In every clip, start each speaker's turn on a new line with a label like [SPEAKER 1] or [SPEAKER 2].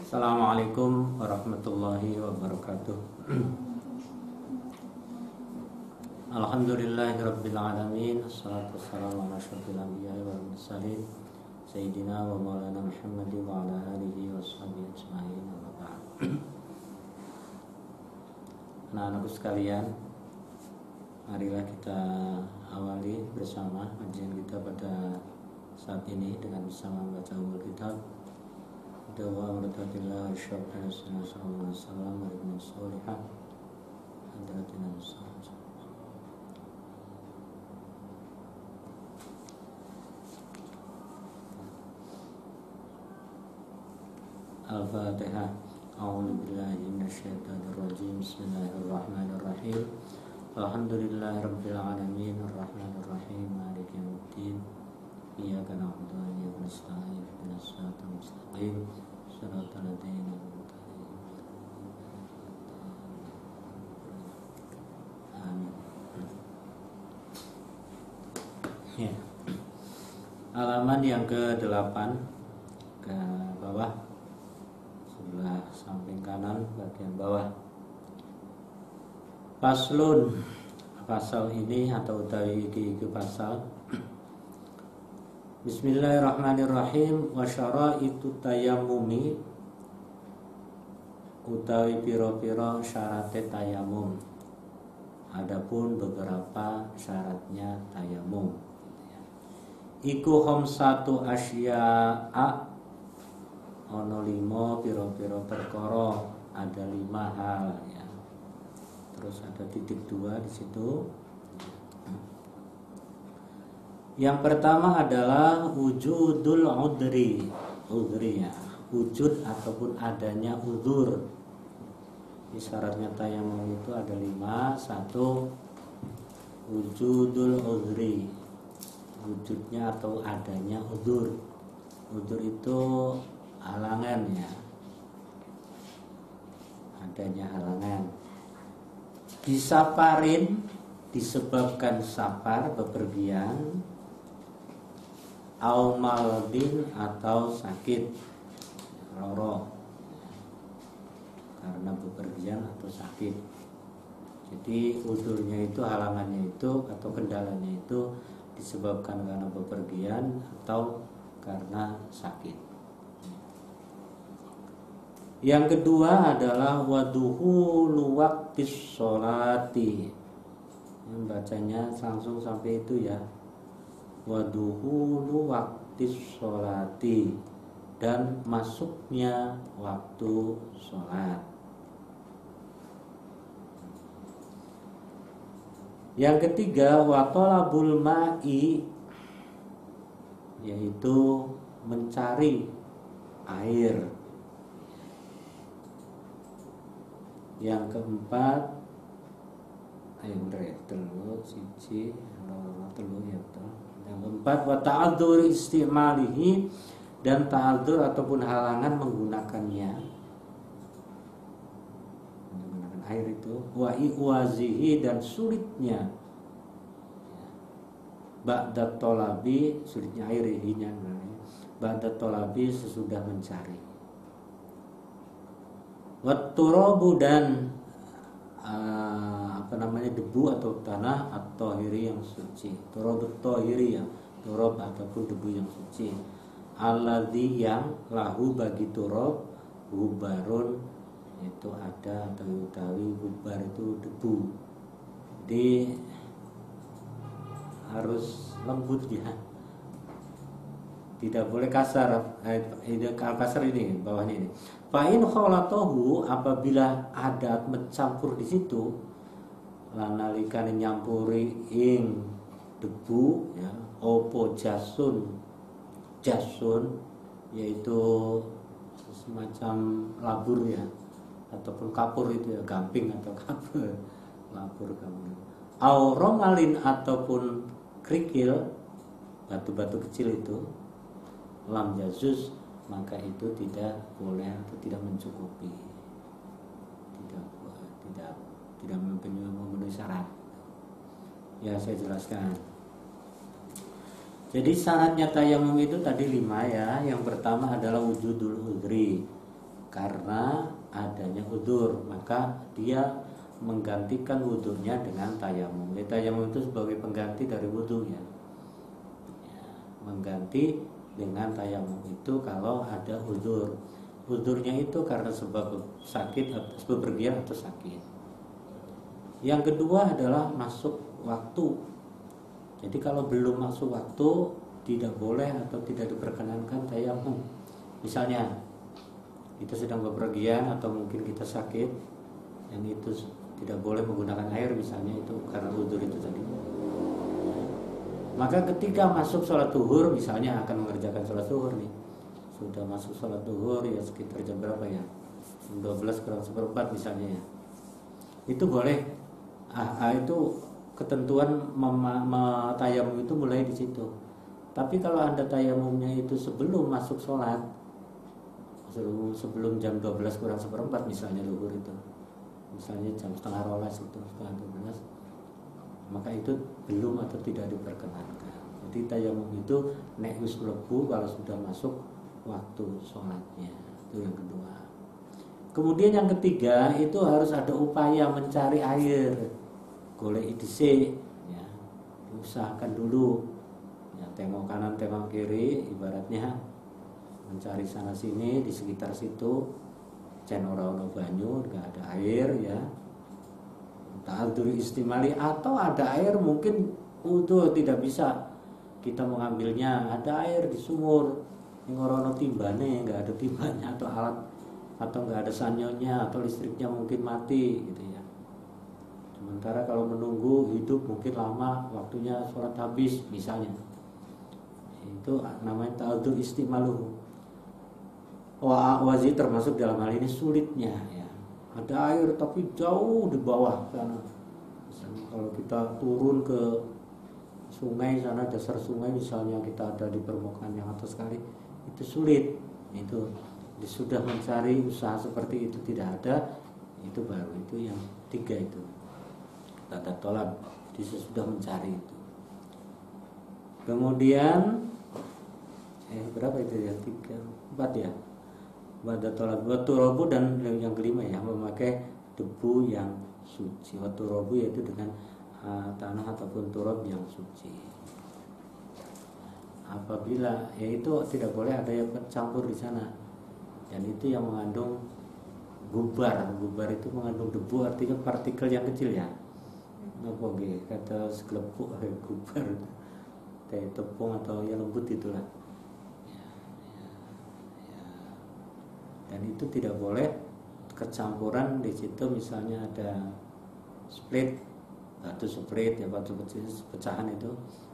[SPEAKER 1] Assalamualaikum warahmatullahi wabarakatuh. Alhamdulillahirabbil alamin. Wassalatu wassalamu ala asyrofil anbiya'i wal mursalin sayyidina wa maulana Muhammadin wa ala alihi washabihi ajmain. Amma ba'd. Anak-anakku sekalian, marilah kita awali bersama kajian kita pada saat ini dengan bersama membaca umul kitab Dawa Murtatillah Syabda Sallallahu Alaihi Wasallam Ibn Salihah Hadratina Musallam. Al-Fatihah. A'udzu billahi minasyaitonir rajim. Bismillahirrahmanirrahim. Alhamdulillahirabbil alamin arrahmanir rahim maliki yaumiddin. Iyyaka na'budu wa iyyaka nasta'in ihdinas siratal mustaqim siratal ladzina an'amta 'alaihim. Amin. Ya. Halaman yang ke-8 ke bawah sebelah samping kanan bagian bawah. Faslun, pasal ini atau utawi iki pasal. Bismillahirrahmanirrahim. Wa syaraitu tayammumi, utawi piro-piro syaratnya tayamum. Adapun beberapa syaratnya tayamum. Iku khamsatu asya'a, ono 5 piro-piro perkara, ada 5 hal ya. Terus ada titik 2 di situ. Yang pertama adalah wujudul udri ya, wujud ataupun adanya udzur. Syaratnya tayamum itu ada 5. 1, wujudul udri, wujudnya atau adanya udzur. Udzur itu halangan ya, adanya halangan. Disaparin, disebabkan safar bepergian, au maladin atau sakit loro karena bepergian atau sakit. Jadi udzurnya itu, halangannya itu atau kendalanya itu disebabkan karena bepergian atau karena sakit. Yang kedua adalah waduhulu waqtis sholati. Bacanya langsung sampai itu ya. Waduhulu waqtis sholati, dan masuknya waktu sholat. Yang ketiga watolabul ma'i, yaitu mencari air. Yang keempat, yang keempat wa ta'adzur istimalihi, dan ta'adzur ataupun halangan menggunakannya, menggunakan air itu. Wa iwazihi, dan sulitnya ba'da tolabi, sulitnya air ihinya ba'da tolabi, sesudah mencari. Wa turabu, dan debu atau tanah at-tahiri yang suci. Turabut tahiri ya, turab ataupun debu yang suci. Alladzi, yang lahu bagi turab gubarun, itu ada atau utawi gubar itu debu. Jadi harus lembut ya, tidak boleh kasar. Kasar ini bawahnya ini. Fa'in kholatohu, apabila adat mencampur di situ, lanalikan nyampuri ing debu ya, opo jasun yaitu semacam labur ya, ataupun kapur itu ya, gamping atau kapur, labur kamu. Auromalin, ataupun kerikil, batu-batu kecil itu, lam jazus, maka itu tidak boleh atau tidak mencukupi, tidak memenuhi syarat. Ya, saya jelaskan. Jadi syaratnya tayamum itu tadi 5 ya. Yang pertama adalah wujudul udhri, karena adanya udzur, maka dia menggantikan wudhunya dengan tayamum. Tayamum itu sebagai pengganti dari wudhunya, mengganti dengan tayamum itu kalau ada udzur. Udzurnya itu karena sebab sakit atau sebab bepergian atau sakit. Yang kedua adalah masuk waktu. Jadi kalau belum masuk waktu tidak boleh atau tidak diperkenankan tayamum. Misalnya kita sedang bepergian atau mungkin kita sakit, yang itu tidak boleh menggunakan air misalnya, itu karena udzur itu tadi. Maka ketika masuk sholat zuhur, misalnya akan mengerjakan sholat zuhur nih, sudah masuk sholat zuhur ya sekitar jam berapa ya, 12 kurang seperempat misalnya ya, itu boleh. Itu ketentuan tayamum itu mulai di situ. Tapi kalau Anda tayamumnya itu sebelum masuk sholat, sebelum jam 12 kurang seperempat misalnya zuhur itu, misalnya jam setengah 12 itu setengah 12, maka itu belum atau tidak diperkenankan. Jadi tayamum itu nek wis mlebu kalau sudah masuk waktu sholatnya. Itu yang kedua. Kemudian yang ketiga itu harus ada upaya mencari air, golek dhisik ya, usahakan dulu ya, tengok kanan tengok kiri, ibaratnya mencari sana sini di sekitar situ, cen ora ono banyu, enggak ada air ya, ta'adzur istimali, atau ada air mungkin utuh tidak bisa kita mengambilnya, ada air di sumur yang ora ono timbane, enggak ada timbanya atau alat, atau enggak ada sanyonya, atau listriknya mungkin mati gitu ya. Sementara kalau menunggu hidup mungkin lama, waktunya sholat habis misalnya, itu namanya ta'adzur istimaluhu. Wazir termasuk dalam hal ini sulitnya ya. Ada air tapi jauh di bawah sana. Misalnya kalau kita turun ke sungai sana, dasar sungai misalnya, kita ada di permukaan yang atas sekali, itu sulit. Itu sudah mencari usaha seperti itu tidak ada, itu baru itu yang tiga itu tata tolak, dia sudah mencari itu. Kemudian berapa itu ya, 3, 4 ya, pada tolak waktu robu, dan yang kelima ya, memakai debu yang suci. Waktu robu yaitu dengan tanah ataupun turab yang suci. Apabila yaitu tidak boleh ada yang campur di sana, dan itu yang mengandung gubar. Gubar itu mengandung debu, artinya partikel yang kecil ya. Apa kata segelepuk gubar, kayak tepung atau yang lembut itulah. Dan itu tidak boleh kecampuran di situ, misalnya ada split, batu split ya, batu kecil pecahan itu,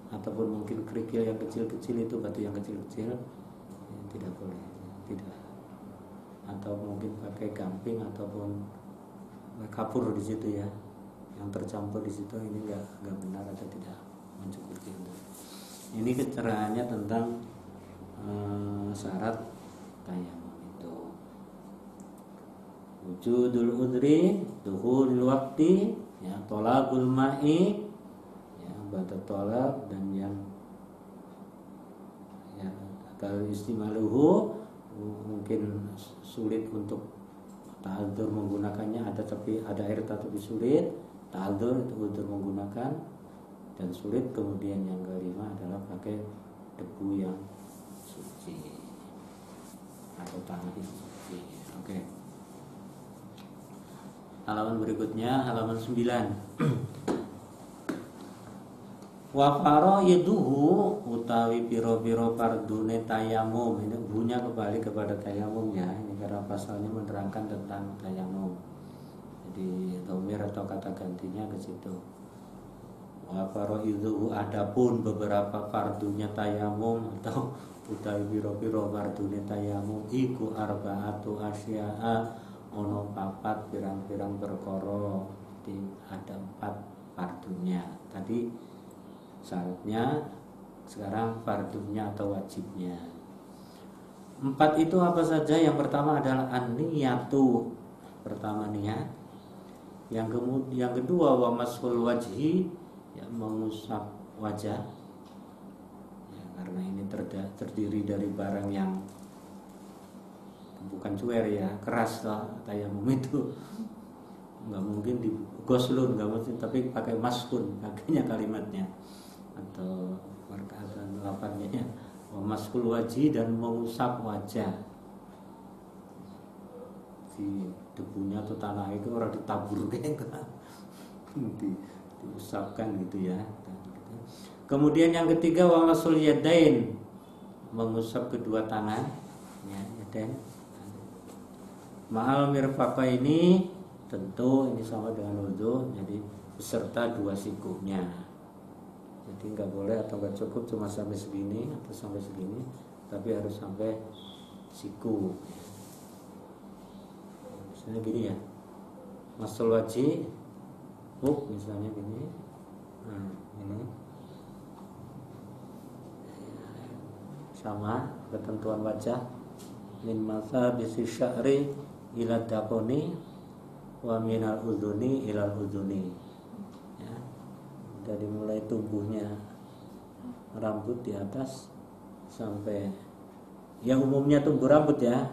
[SPEAKER 1] ataupun mungkin kerikil yang kecil-kecil itu, batu yang kecil-kecil ya, tidak boleh, tidak. Atau mungkin pakai gamping ataupun kapur di situ ya, yang tercampur di situ, ini enggak benar atau tidak mencukupi. Ini kecerahannya tentang syarat tayamum itu. Wujudul udri, duhulul waktu ya, tolakul ma'i ya, bata tolak, dan yang ya kalau istimaluhu mungkin sulit untuk ta'adzur menggunakannya, ada tapi ada air tapi sulit ta'adzur itu untuk menggunakan dan sulit. Kemudian yang kelima adalah pakai debu yang suci atau tanah yang suci. Oke. Halaman berikutnya, halaman 9. Wa faraiduhu utawi piro-piro fardune tayamum. Ini bunya kembali kepada tayamum ya. Ini karena pasalnya menerangkan tentang tayamum. Jadi dhamir atau kata gantinya ke situ. Wa faraiduhu, adapun beberapa fardunya tayamum atau utawi piro-piro fardune tayamum iku arba'atu asya'a, ono 4 pirang-pirang perkara. Jadi ada 4 fardunya. Tadi syaratnya, sekarang fardunya atau wajibnya. 4 itu apa saja? Yang pertama adalah an-niyatu, pertama niat. Yang kedua wa mashul wajhi, ya, mengusap wajah ya, karena ini terdiri dari barang yang bukan cuer ya, keras lah tayamum itu. Nggak mungkin di goslun, nggak mungkin, tapi pakai maskun pakainya kalimatnya atau perkataan lafadznya, maskul wajih, dan mengusap wajah. Di debunya atau tanah itu orang ditabur kayak diusapkan gitu ya. Kemudian yang ketiga wa masul yadain, mengusap kedua tangan ya, yadain. Ma'al mirfaqa ini tentu ini sama dengan wudu, jadi beserta dua sikunya. Jadi nggak boleh atau nggak cukup cuma sampai segini atau sampai segini, tapi harus sampai siku. Misalnya gini ya, masul wajih, misalnya gini, ini sama ketentuan wajah, min masa bisi sya'ri ila daqoni wa minal udhuni ilal udhuni ya, dari mulai tumbuhnya rambut di atas sampai yang umumnya tumbuh rambut ya.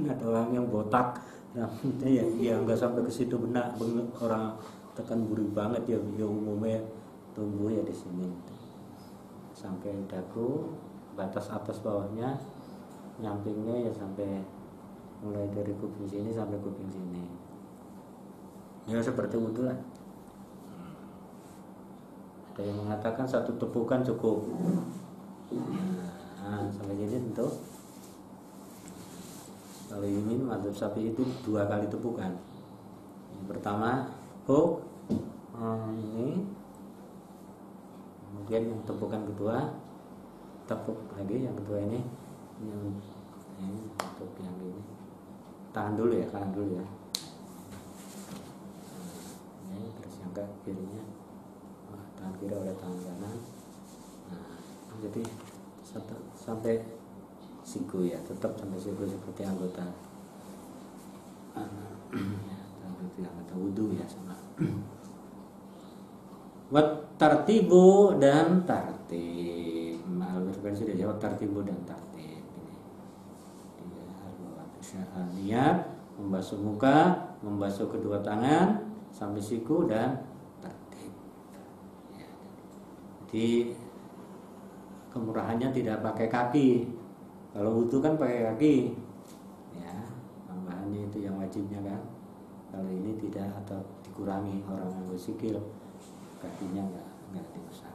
[SPEAKER 1] Ada orang yang botak rambutnya ya nggak sampai ke situ benak, orang tekan buri banget ya umumnya tumbuh ya di sini sampai dagu, batas atas bawahnya, nyampingnya ya sampai mulai dari kuping sini sampai kuping sini. Ya seperti wudhu lah. Ada yang mengatakan satu tepukan cukup. Nah, sampai sini tentu. Kalau ini madzhab Syafi'i itu 2 kali tepukan. Yang pertama, ini. Kemudian yang tepukan kedua, tepuk lagi yang kedua ini untuk yang ini. Tahan dulu ya. Ini terus yang ke kirinya. Tangan kiri oleh tangan kanan. Nah, jadi sampai siku ya, tetap sampai siku seperti anggota anggota wudu ya sama. Wat tartibu dan tartib. Al-Versi sudah jawab tartibu dan tartib. Niat, membasuh muka, membasuh kedua tangan sampai siku dan tartib. Ya. Jadi kemurahannya tidak pakai kaki. Kalau wudu kan pakai kaki. Ya, tambahannya itu yang wajibnya kan. Kalau ini tidak atau dikurangi, orang yang bersikil kakinya enggak diusap.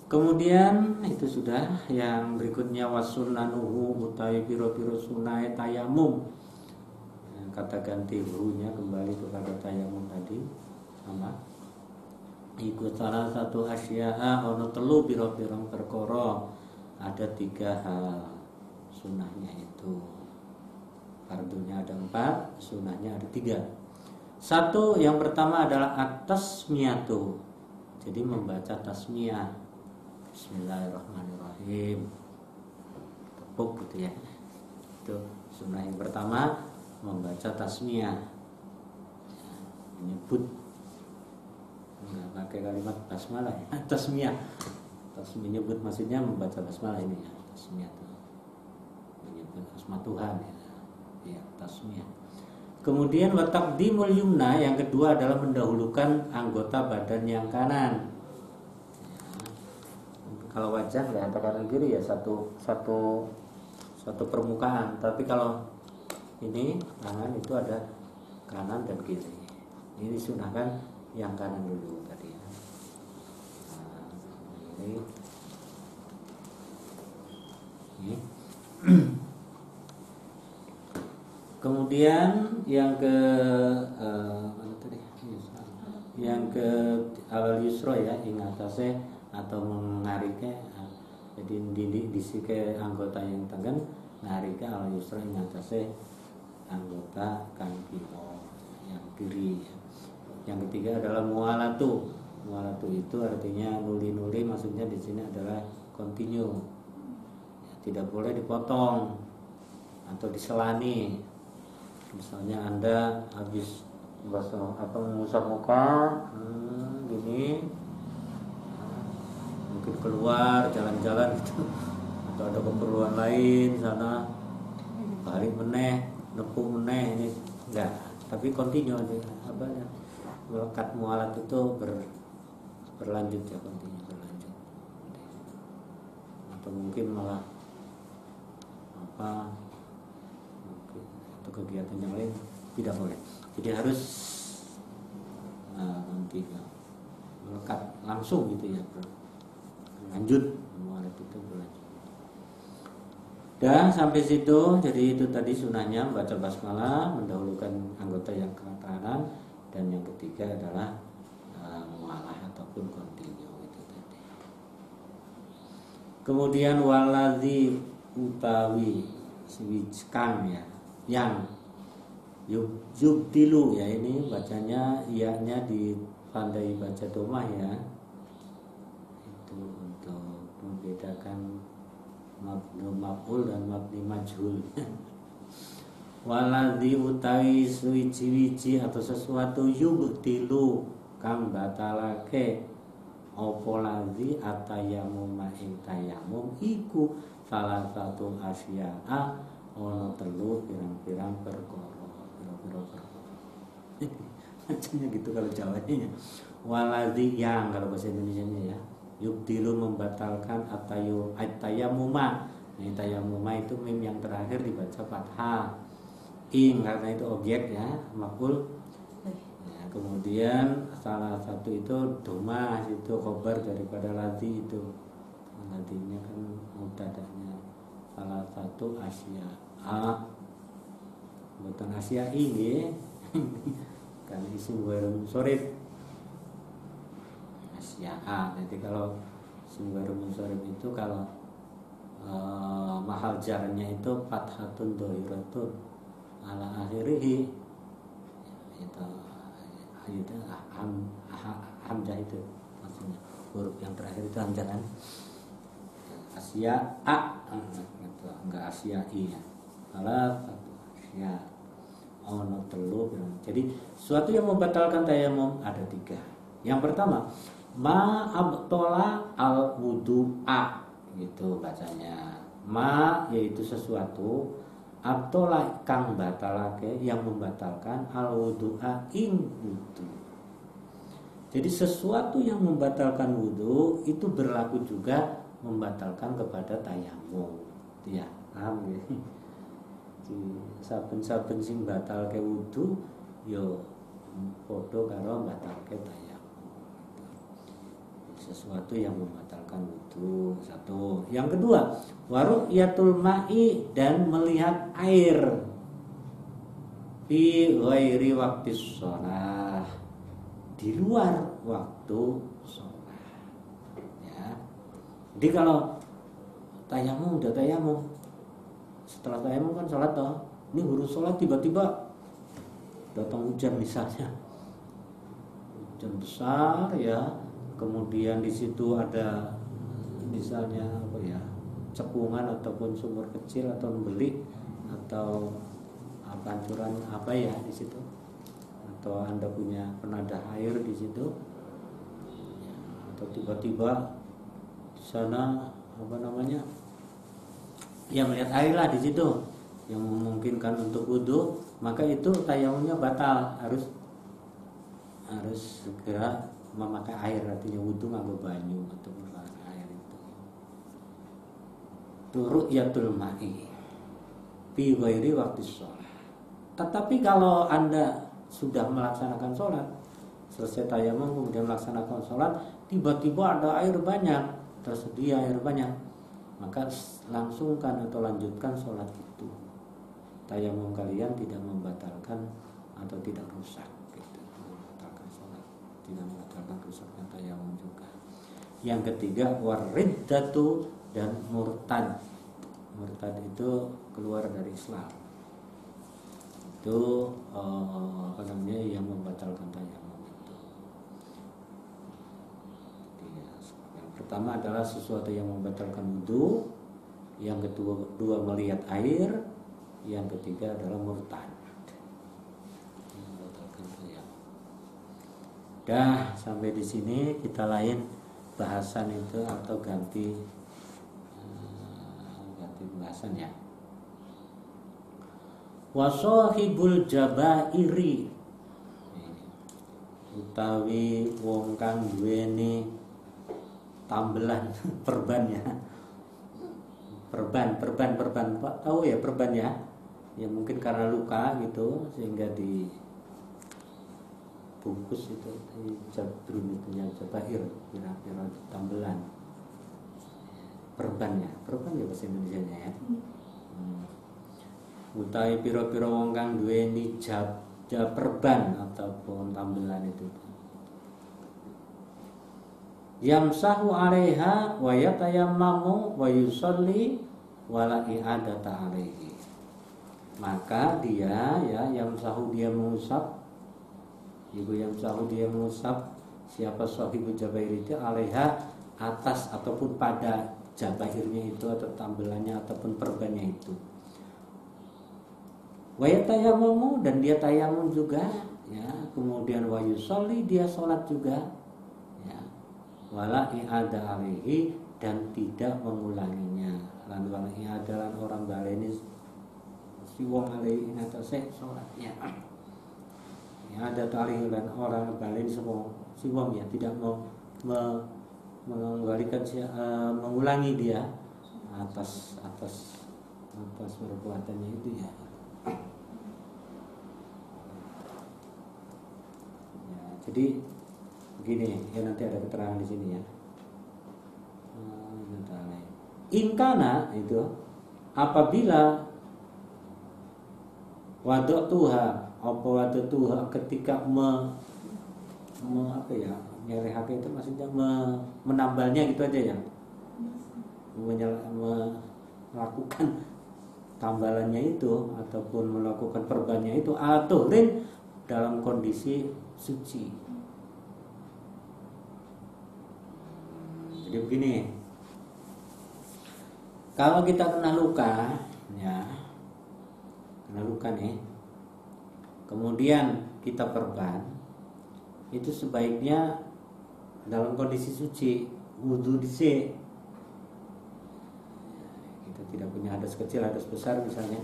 [SPEAKER 1] Kemudian itu sudah. Yang berikutnya wasunnanuhu utawi piro-piro sunai tayamum. Kata ganti hunya kembali kepada tayamum tadi sama. Ikut salah satu asya'a ono telu piro-piro perkara. Ada 3 hal sunahnya itu. Fardunya ada 4, sunahnya ada 3. Satu, yang pertama adalah at-tasmiyatu. Jadi membaca tasmiyah. Bismillahirrahmanirrahim. Tepuk gitu ya. Itu sunnah yang pertama, membaca tasmiyah. Menyebut, enggak pakai kalimat basmalah ya. Tasmiyah. Menyebut maksudnya membaca basmalah ini ya. Tasmiyah itu menyebut asma Tuhan ya. Ya, tasmiyah. Kemudian wa taqdimul yumna, yang kedua adalah mendahulukan anggota badan yang kanan. Kalau wajah ya antara kanan kiri ya satu permukaan, tapi kalau ini tangan itu ada kanan dan kiri. Ini disunahkan yang kanan dulu tadi ya. Ini. Kemudian yang ke mana tadi? Yang ke awal yusro ya, ingatase atau mengarike, jadi disike anggota yang tengen ngarike awal yusro ingatase anggota kang kiwa yang kiri. Yang ketiga adalah mualatu. Mualatu itu artinya nuli-nuli, maksudnya di sini adalah continue. Tidak boleh dipotong atau diselani. Misalnya Anda habis mengusap muka, gini, mungkin keluar jalan-jalan gitu, atau ada keperluan lain sana, balik meneh, nepuk meneh, ini enggak, tapi continue aja apa ya, melekat mualat itu berlanjut ya, continue berlanjut, atau mungkin malah apa mungkin atau kegiatan yang lain tidak boleh, jadi harus nanti melekat langsung gitu ya, lanjut mualat itu berlanjut. Dan sampai situ, jadi itu tadi sunahnya membaca basmalah, mendahulukan anggota yang ke kanan, dan yang ketiga adalah mualah ataupun continue itu tadi. Kemudian waladzi utawi siwijkan ya, yang yubdilu ya, ini bacanya ianya dipandai baca domah ya, itu untuk membedakan mabni maf'ul dan mabni majhul. Waladzi utawi suwiji-wiji atau sesuatu yubdilu kang batalake apa ladzi atayamum ing tayamum iku salah satu asya'a ono telu pirang-pirang perkara. Macamnya gitu kalau Jawanya ya. Waladzi yang kalau bahasa Indonesianya ya, yubdilu membatalkan atayamuma. Nah, tayamuma itu mim yang terakhir dibaca fathah. Ing karena itu objek ya, maf'ul. Ya, kemudian salah satu itu domah, itu khobar daripada ladzi itu. Ladzinya kan mubtada'nya. Salah satu asya'a. Bukan asya'i nggih. Kan isim ghairul munsharif. Asya'a. Jadi kalau isim ghairul munsharif itu kalau mahal jarnya itu fathatun dhahiratun ala akhirih, itu hamzah itu maksudnya, huruf yang terakhir itu hamzah kan, asya'a gitu, enggak asya'i ya. Salah satu asya ono telu. Jadi suatu yang membatalkan tayamum ada tiga. Yang pertama ma abtola al wudu'a, gitu bacanya. Ma yaitu sesuatu, abtola kang batalake yang membatalkan, al wudu'a ing wudu. Jadi sesuatu yang membatalkan wudu itu berlaku juga membatalkan kepada tayamum. Ya, paham ya? Saben-saben sing batalke wudu yo padha karo batalke tayamum. Sesuatu yang membatalkan wudu, satu. Yang kedua, waru'yatul ma'i, dan melihat air fi ghairi waqtis shalah, di luar waktu sholat ya. Jadi kalau tayamum udah tayamum, setelah tayamum kan sholat toh, ini baru sholat tiba-tiba datang hujan misalnya, hujan besar ya, kemudian di situ ada misalnya apa ya, cekungan ataupun sumur kecil atau membelik atau pancuran apa ya di situ, atau Anda punya penadah air di situ, atau tiba-tiba di sana apa namanya ya, melihat air lah di situ yang memungkinkan untuk wudu, maka itu tayamumnya batal, harus segera memakai air, artinya wudu nganggo banyu atau memakai air itu. Ru'yatul ma'i fi ghairi waqtis shalah. Tetapi kalau Anda sudah melaksanakan sholat, selesai tayamum kemudian melaksanakan sholat, tiba-tiba ada air banyak, tersedia air banyak, maka langsungkan atau lanjutkan sholat itu. Tayamum kalian tidak membatalkan atau tidak rusak, gitu. Membatalkan sholat, tidak membatalkan rusaknya tayamum juga. Yang ketiga wariddatu, dan murtad. Murtad itu keluar dari Islam, itu apa namanya, yang membatalkan tayamum itu. Yang pertama adalah sesuatu yang membatalkan wudu, yang kedua melihat air, yang ketiga adalah murtad, membatalkan tayamum. Dah sampai di sini, kita lain bahasan itu atau ganti pembahasan ya. wa sahibul jabairi utawi wong kang duweni tambelan perban ya. Perban Pak tahu ya perban ya. Ya mungkin karena luka gitu sehingga dibungkus itu di jabrun itu yang jabair kira-kira tambelan. Perban ya bahasa Indonesianya ya. Utawi pira-pira wong kang duweni perban ataupun tambelan itu. Yamsahu 'alaiha wa yatayammamu wa yusalli wala i'adata 'alaihi. Maka dia ya yamsahu dia mengusap siapa sahibu jabair itu 'alaiha atas ataupun pada jabairnya itu atau tambelannya ataupun perbannya itu. Wa yatayammamu dan dia tayamum juga ya, kemudian wa yusalli dia salat juga ya. Wala i'ada alaihi dan tidak mengulanginya. Lan wala i'ada lan orang baleni si wong alaihi atase salatnya. Ya ada alaihi lan orang baleni si wong ya tidak mau mengembalikan mengulangi dia atas perbuatannya itu ya. Ya, jadi begini ya, nanti ada keterangan di sini ya. Ingkana itu apabila wadatuha ketika nyerehake itu maksudnya menambalnya gitu aja ya. Melakukan tambalannya itu ataupun melakukan perbannya itu aturin dalam kondisi suci. Jadi begini, kalau kita kena luka ya, nih, kemudian kita perban, itu sebaiknya dalam kondisi suci, wudu dhisik. Kita tidak punya hadas kecil, hadas besar misalnya,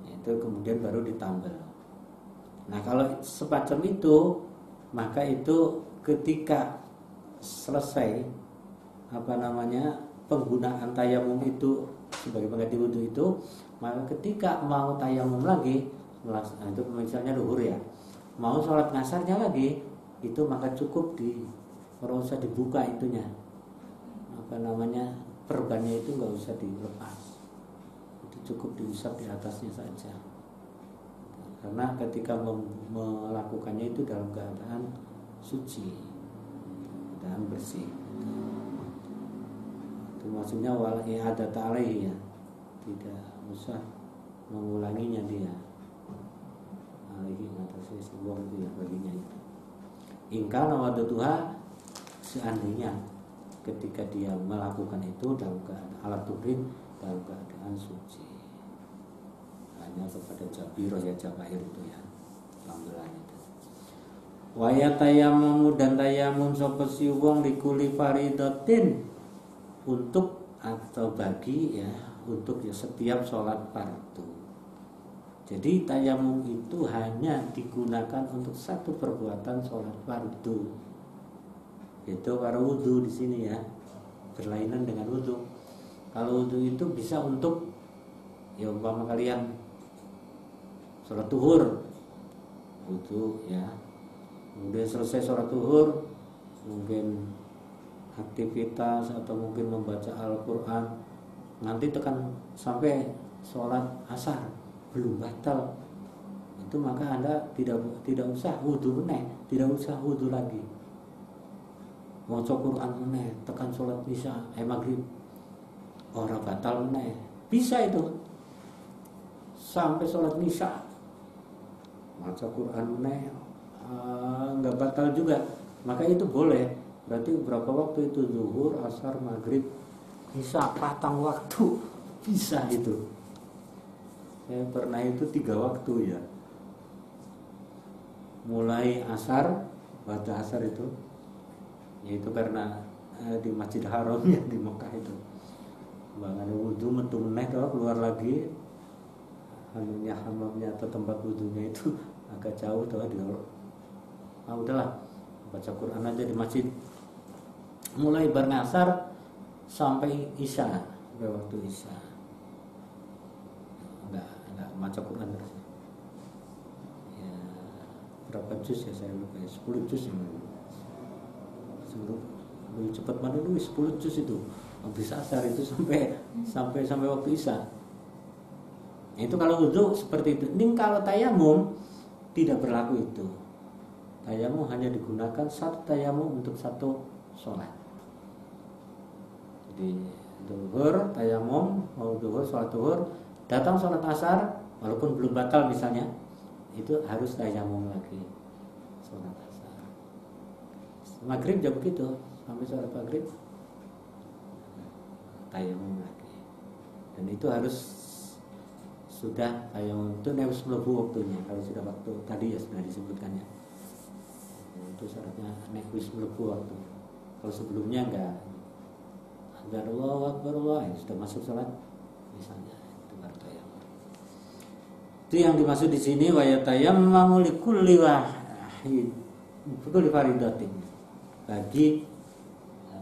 [SPEAKER 1] itu kemudian baru ditambal. Nah kalau semacam itu, maka itu ketika selesai penggunaan tayamum itu sebagai pengganti wudu itu, maka ketika mau tayamum lagi, itu misalnya duhur ya, mau sholat ngasarnya lagi, itu maka cukup orang usah dibuka itunya, perbannya itu nggak usah dilepas, itu cukup diusap di atasnya saja, karena ketika melakukannya itu dalam keadaan suci, keadaan bersih. Itu maksudnya wal i'adata alaihi ya, tidak usah mengulanginya dia. Alaihi atasnya sebuah itu ya baginya itu. Ingkana wadatuha seandainya ketika dia melakukan itu dalam keadaan alat tuhrin, dalam keadaan suci, hanya kepada jabiroh ya jabair itu ya tambelan itu. Wa yatayammamu dan tayamum sapa si wong likuli faridatin untuk atau bagi ya untuk ya setiap sholat fardu. Jadi tayamum itu hanya digunakan untuk satu perbuatan sholat fardu, yaitu para wudu di sini ya, berlainan dengan wudu. Kalau wudu itu bisa untuk ya umpama kalian sholat zuhur wudu ya, kemudian selesai sholat zuhur mungkin aktivitas atau mungkin membaca Al-Quran, nanti tekan sampai sholat asar belum batal, itu maka Anda tidak usah wudu meneh, tidak usah wudu lagi, maca Quran meneh, tekan sholat isya maghrib ora batal meneh, bisa itu sampai sholat isya maca Quran meneh nggak batal juga, maka itu boleh. Berarti berapa waktu itu? Zuhur, asar, maghrib, isya, patang waktu bisa itu. Saya pernah itu 3 waktu ya. Mulai asar, baca asar itu, yaitu karena di Masjid Haram ya di Mekah itu. Bangun wudu metu meneh keluar lagi anunya hamamnya atau tempat wudhunya itu agak jauh tuh dia. Udahlah baca Quran aja di masjid. Mulai bernasar sampai isya, sampai waktu isya. Enggak baca Quran terus. Ya, berapa juz ya saya lupa ya, 10 juz ya. Lebih cepat mana dulu 10 juz itu. Habis asar itu sampai waktu isya. Itu kalau wudhu seperti itu. Ini kalau tayamum tidak berlaku itu. Tayamum hanya digunakan satu tayamum untuk satu sholat. Jadi duhur, tayamum, mau duhur, sholat duhur, datang sholat asar, walaupun belum batal misalnya, itu harus tayamum lagi sholat asar. Maghrib juga begitu, sampai sholat maghrib tayamum lagi. Dan itu harus sudah tayamum itu harus melebu waktunya. Kalau sudah waktu tadi ya sudah disebutkannya. Itu syaratnya wis melebu waktu. Kalau sebelumnya enggak. Allahu Akbar Allah sudah masuk salat misalnya itu baru tayamum. Itu yang dimaksud di sini wa yatayammamu likulli wahid kulli faridatin. Bagi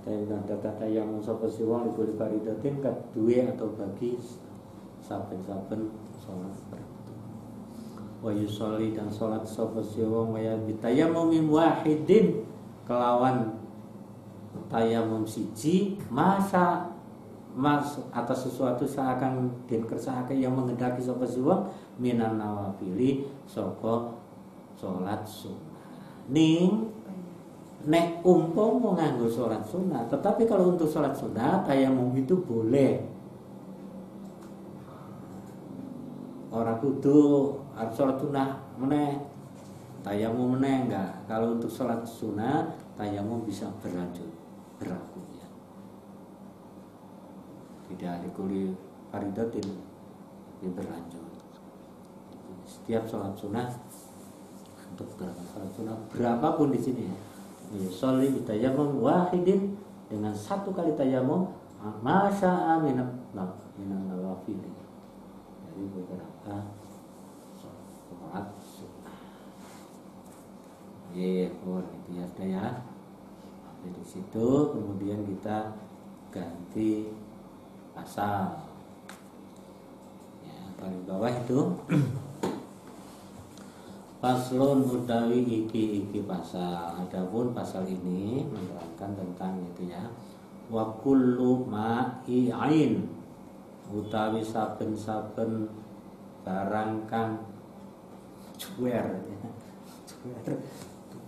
[SPEAKER 1] tayamum sapa siwang likulli faridatin kadue atau bagi saben-saben salat fardu. Wa yusolli dan salat sapa siwang wa yatayammu min wahidin kelawan tayamum siji masa atas sesuatu seakan den kersakake yang mengendaki sapa siwang minan nawafili saka salat sunah. Ning nek umpama nganggo salat sunah, tetapi kalau untuk salat sunah tayamum itu boleh. Orang kudu harus sholat sunnah meneh tayamum meneh enggak. Kalau untuk sholat sunnah tayamum bisa berlanjut berlaku ya. Tidak dikuli faridatin berlanjut. Setiap sholat sunnah untuk sholat sunnah berapapun di sini ya. Sholli bitayamum wahidin dengan satu kali tayamum masya'a minan nawafil. Dari beberapa sholat sunnah. Itu ya sudah ya. Dari situ kemudian kita ganti pasal. Ya, paling bawah itu Faslun utawi iki pasal. Adapun pasal ini menerangkan tentang itu ya. Wa kullu ma'i ain utawi saben-saben barang kang cuwer ya. Cuwer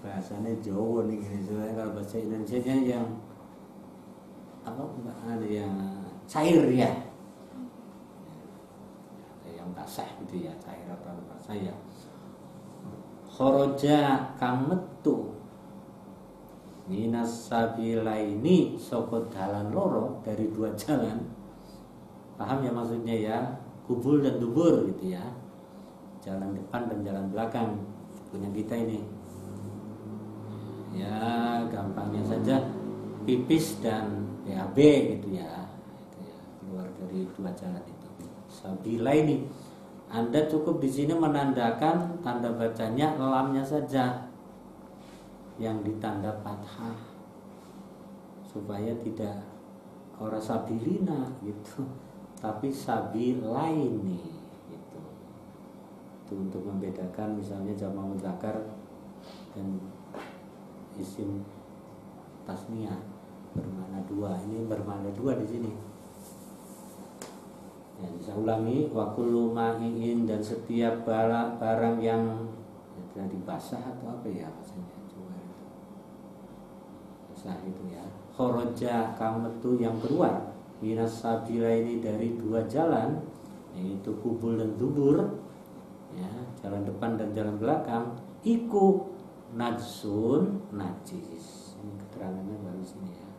[SPEAKER 1] bahasanya Jawa nih gini. Soalnya kalau bahasa Indonesia yang apa ada yang cair ya. Yang basah gitu ya, cair atau basah ya. Khoroja kang metu minas sabilaini saka dalan loro dari dua jalan. Paham ya maksudnya ya, kubul dan dubur gitu ya. Jalan depan dan jalan belakang punya kita ini. Ya, gampangnya saja pipis dan BAB gitu ya. Itu ya, keluar dari dua jalan itu. Sabilaini. Anda cukup di sini menandakan tanda bacanya lamnya saja yang ditanda fathah supaya tidak ora sabilina gitu, tapi sabilaini gitu. Itu untuk membedakan misalnya jamak mudzakkar dan isim tasniyah bermakna dua. Ini bermakna dua di sini. Ya, bisa ulangi wa kullu ma'iin dan setiap barang yang tadi basah atau apa ya maksudnya coba itu. Basah itu ya. Khoroja kang metu yang keluar minas sabila ini dari dua jalan yaitu kubul dan dubur ya, jalan depan dan jalan belakang iku najsun najis. Ini keterangannya baru sini ya.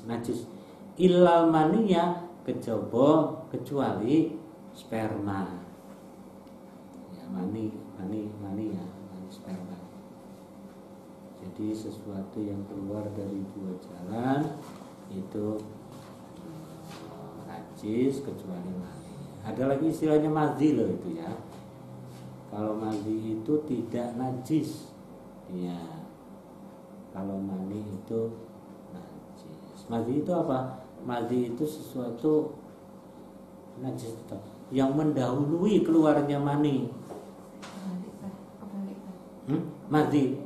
[SPEAKER 1] Najis ilal mania kecuali sperma ya, mani ya, mani sperma. Jadi sesuatu yang keluar dari dua jalan itu najis. najis kecuali mani. Ada lagi istilahnya madhi loh itu ya. Kalau madhi itu tidak najis, ya. Kalau mani itu najis. Madhi itu apa? Madhi itu sesuatu najis tetap yang mendahului keluarnya mani. Madhi.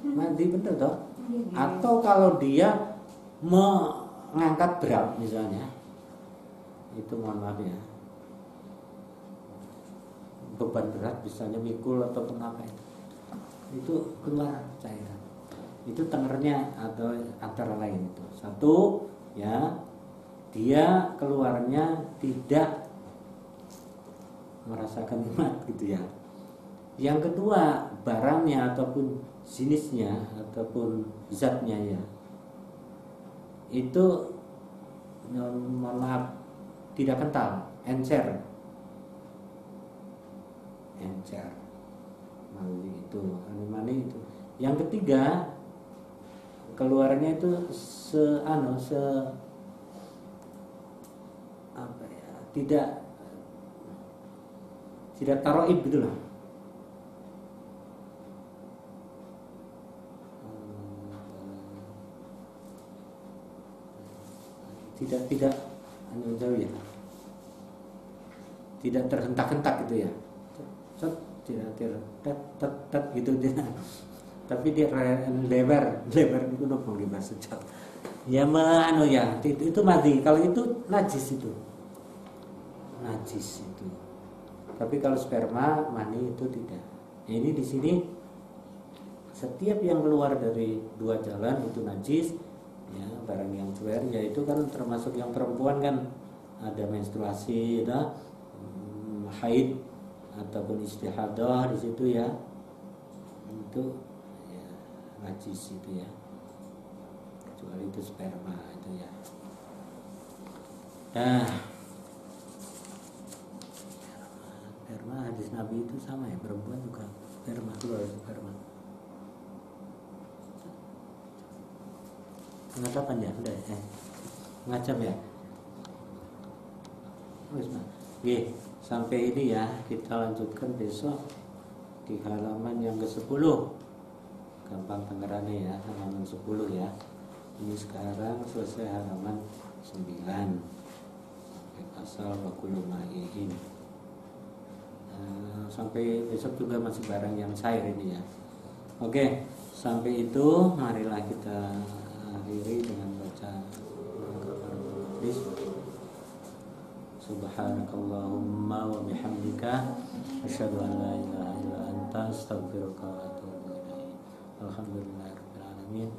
[SPEAKER 1] Madhi bener toh? Atau kalau dia mengangkat berat misalnya, itu mohon maaf ya, beban berat misalnya mikul ataupun apa itu keluar cairan, itu tengernya atau antara lain itu satu ya, dia keluarnya tidak merasakan nikmat gitu ya. Yang kedua, barangnya ataupun jenisnya ataupun zatnya ya, itu mohon maaf tidak kental, encer mani itu. Yang ketiga, keluarnya itu tidak taroib gitu loh. Tidak jauh ya. Tidak terhentak-hentak gitu ya. Tidak gitu dia. Tapi dia lebar itu nopo gimana sejak. Ya itu mati. Kalau itu najis itu. Tapi kalau sperma, mani itu tidak. Ini di sini setiap yang keluar dari dua jalan itu najis. Ya, barang yang cuer yaitu kan termasuk yang perempuan kan ada menstruasi, ada haid ataupun istihadah di situ ya. Itu ya, najis itu ya. Kecuali itu sperma itu ya. Nah, sperma hadis Nabi itu sama ya, perempuan juga sperma. Mengatakan ya, udah ya. Ngajam ya. Oke, sampai ini ya, kita lanjutkan besok di halaman yang ke-10. Gampang dengarannya ya, halaman 10 ya. Ini sekarang selesai halaman 9. Sampai pasal wakulu ma'iin. Sampai besok juga masih barang yang cair ini ya. Oke, sampai itu marilah kita akhiri dengan baca Subhanakallahumma wa bihamdika asyhadu an la ilaha illa anta astaghfiruka wa atubu ilaik. Alhamdulillahirabbil alamin.